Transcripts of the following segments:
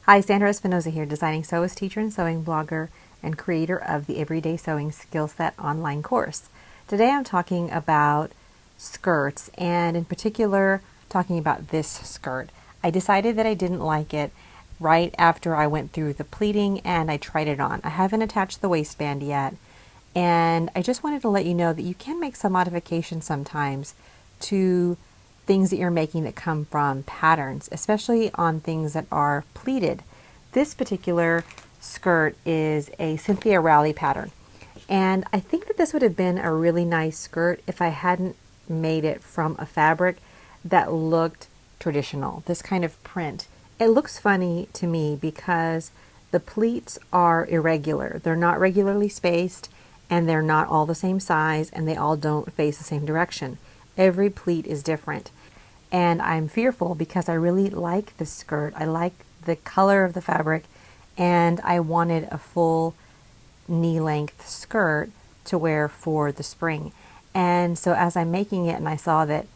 Hi, Sandra Espinoza here, designing sewist, teacher, and sewing blogger, and creator of the Everyday Sewing Skill Set online course. Today I'm talking about skirts, and in particular, talking about this skirt. I decided that I didn't like it right after I went through the pleating and I tried it on. I haven't attached the waistband yet, and I just wanted to let you know that you can make some modifications sometimes to things that you're making that come from patterns, especially on things that are pleated. This particular skirt is a Cynthia Rowley pattern, and I think that this would have been a really nice skirt if I hadn't made it from a fabric that looked traditional, this kind of print. It looks funny to me because the pleats are irregular. They're not regularly spaced, and they're not all the same size, and they all don't face the same direction. Every pleat is different. And I'm fearful because I really like this skirt. I like the color of the fabric, and I wanted a full knee-length skirt to wear for the spring. And so as I'm making it and I saw that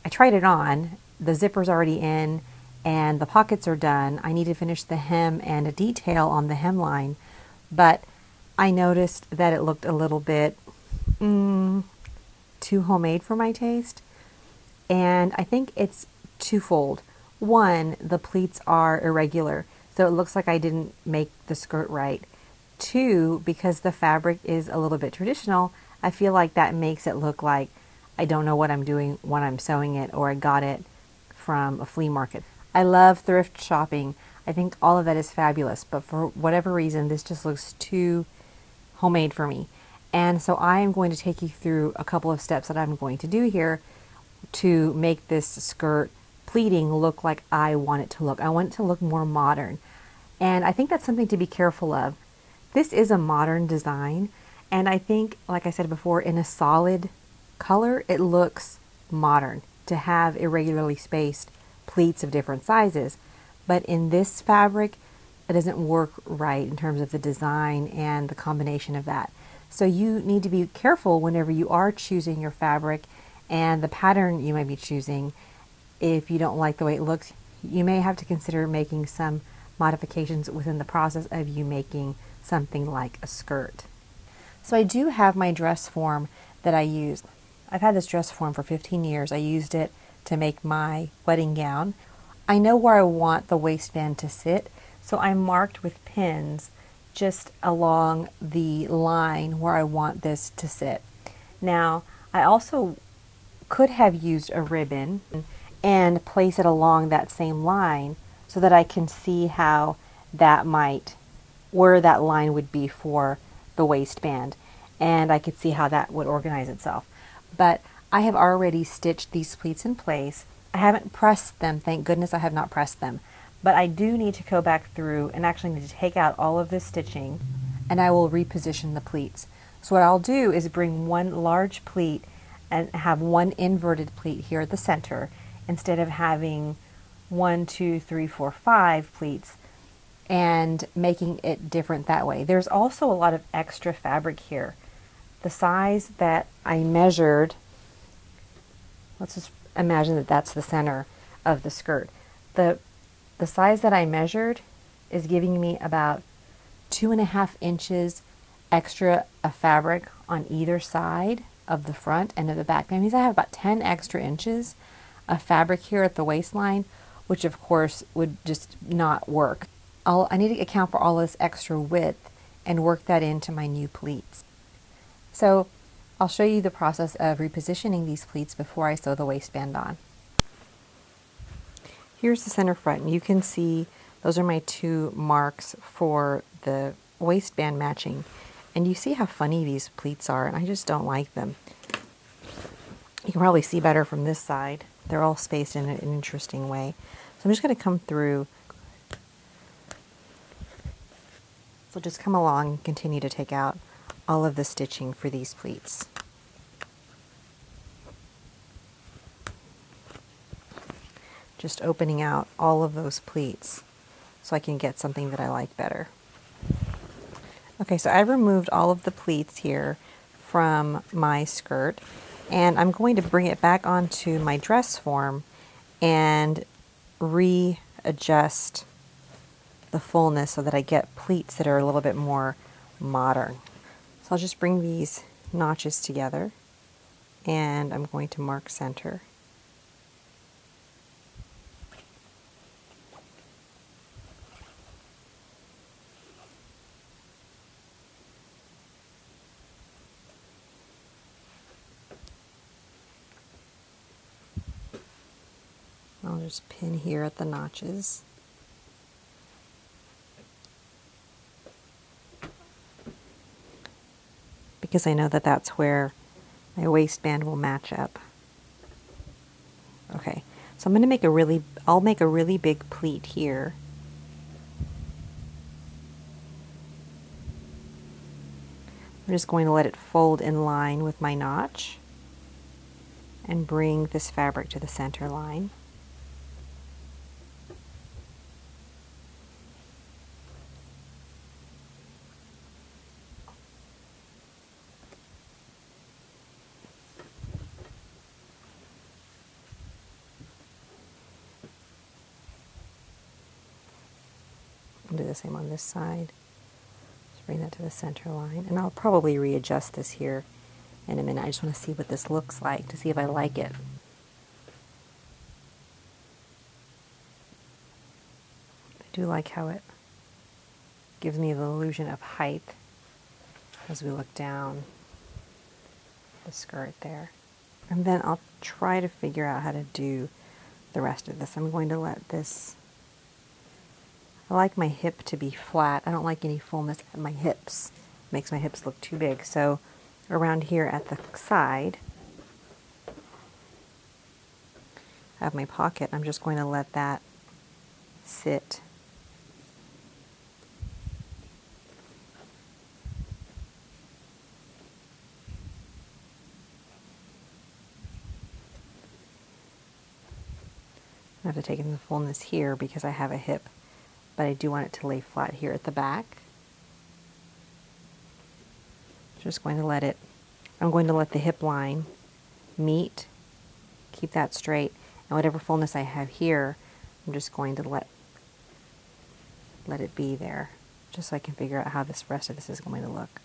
I tried it on, the zipper's already in and the pockets are done. I need to finish the hem and a detail on the hemline, but I noticed that it looked a little bit too homemade for my taste. And I think it's twofold. One, the pleats are irregular, so it looks like I didn't make the skirt right. Two, because the fabric is a little bit traditional, I feel like that makes it look like I don't know what I'm doing when I'm sewing it, or I got it from a flea market. I love thrift shopping. I think all of that is fabulous, but for whatever reason, this just looks too homemade for me. And so I am going to take you through a couple of steps that I'm going to do here to make this skirt pleating look like I want it to look. I want it to look more modern. And I think that's something to be careful of. This is a modern design, and I think, like I said before, in a solid color, it looks modern to have irregularly spaced pleats of different sizes. But in this fabric, it doesn't work right in terms of the design and the combination of that. So you need to be careful whenever you are choosing your fabric and the pattern you might be choosing. If you don't like the way it looks, you may have to consider making some modifications within the process of you making something like a skirt. So I do have my dress form that I use. I've had this dress form for 15 years. I used it to make my wedding gown. I know where I want the waistband to sit, so I marked with pins just along the line where I want this to sit. Now, I also could have used a ribbon and place it along that same line so that I can see how that might, where that line would be for the waistband, and I could see how that would organize itself. But I have already stitched these pleats in place. I haven't pressed them, thank goodness I have not pressed them, but I do need to go back through and actually need to take out all of this stitching, and I will reposition the pleats. So what I'll do is bring one large pleat and have one inverted pleat here at the center instead of having 1, 2, 3, 4, 5 pleats, and making it different that way. There's also a lot of extra fabric here. The size that I measured, let's just imagine that that's the center of the skirt. The size that I measured is giving me about 2.5 inches extra of fabric on either side of the front and of the back. That means I have about 10 extra inches of fabric here at the waistline, which of course would just not work. I need to account for all this extra width and work that into my new pleats. So I'll show you the process of repositioning these pleats before I sew the waistband on. Here's the center front, and you can see those are my two marks for the waistband matching. And you see how funny these pleats are, and I just don't like them. You can probably see better from this side. They're all spaced in an interesting way. So I'm just going to come through. So just come along and continue to take out all of the stitching for these pleats. Just opening out all of those pleats so I can get something that I like better. Okay, so I've removed all of the pleats here from my skirt, and I'm going to bring it back onto my dress form and readjust the fullness so that I get pleats that are a little bit more modern. So I'll just bring these notches together and I'm going to mark center. I'll just pin here at the notches. Because I know that that's where my waistband will match up. Okay, so I'm going to make I'll make a really big pleat here. I'm just going to let it fold in line with my notch and bring this fabric to the center line. I'll do the same on this side. Just bring that to the center line. And I'll probably readjust this here in a minute. I just want to see what this looks like to see if I like it. I do like how it gives me the illusion of height as we look down the skirt there. And then I'll try to figure out how to do the rest of this. I'm going to let this, I like my hip to be flat. I don't like any fullness at my hips. It makes my hips look too big. So around here at the side, I have my pocket. I'm just going to let that sit. I have to take in the fullness here because I have a hip, but I do want it to lay flat here at the back. Just going to let it, I'm going to let the hip line meet, keep that straight, and whatever fullness I have here, I'm just going to let it be there, just so I can figure out how this rest of this is going to look.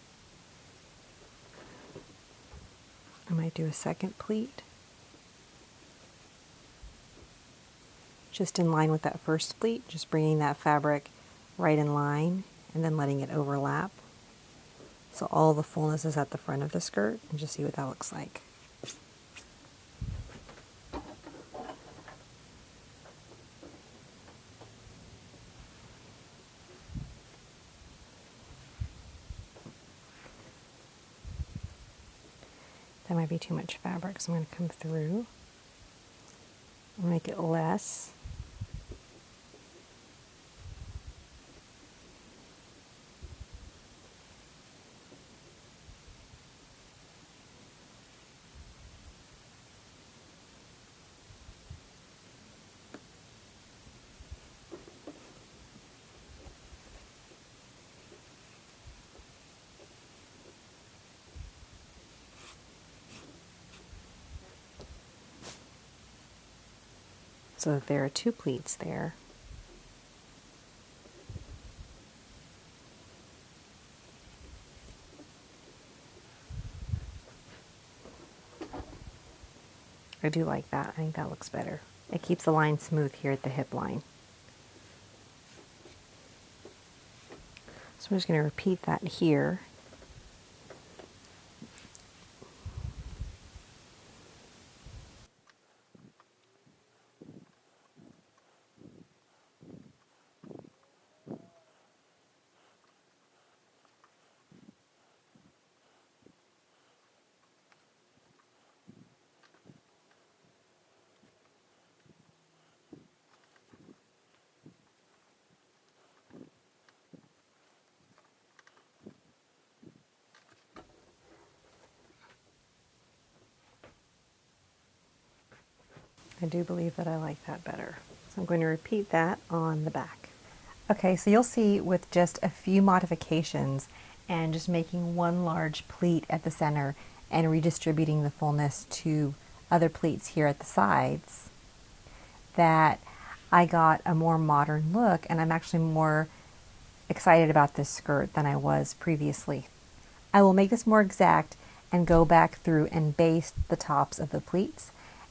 I might do a second pleat, just in line with that first pleat, just bringing that fabric right in line and then letting it overlap. So all the fullness is at the front of the skirt, and just see what that looks like. That might be too much fabric, so I'm going to come through and make it less. So that there are two pleats there. I do like that. I think that looks better. It keeps the line smooth here at the hip line. So I'm just going to repeat that here. I do believe that I like that better. So I'm going to repeat that on the back. Okay, so you'll see with just a few modifications and just making one large pleat at the center and redistributing the fullness to other pleats here at the sides that I got a more modern look, and I'm actually more excited about this skirt than I was previously. I will make this more exact and go back through and baste the tops of the pleats.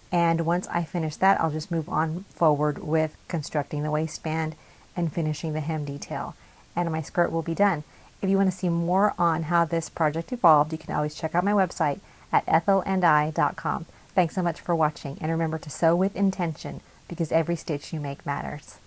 And once I finish that, I'll just move on forward with constructing the waistband and finishing the hem detail. And my skirt will be done. If you want to see more on how this project evolved, you can always check out my website at ethelandI.com. Thanks so much for watching, and remember to sew with intention, because every stitch you make matters.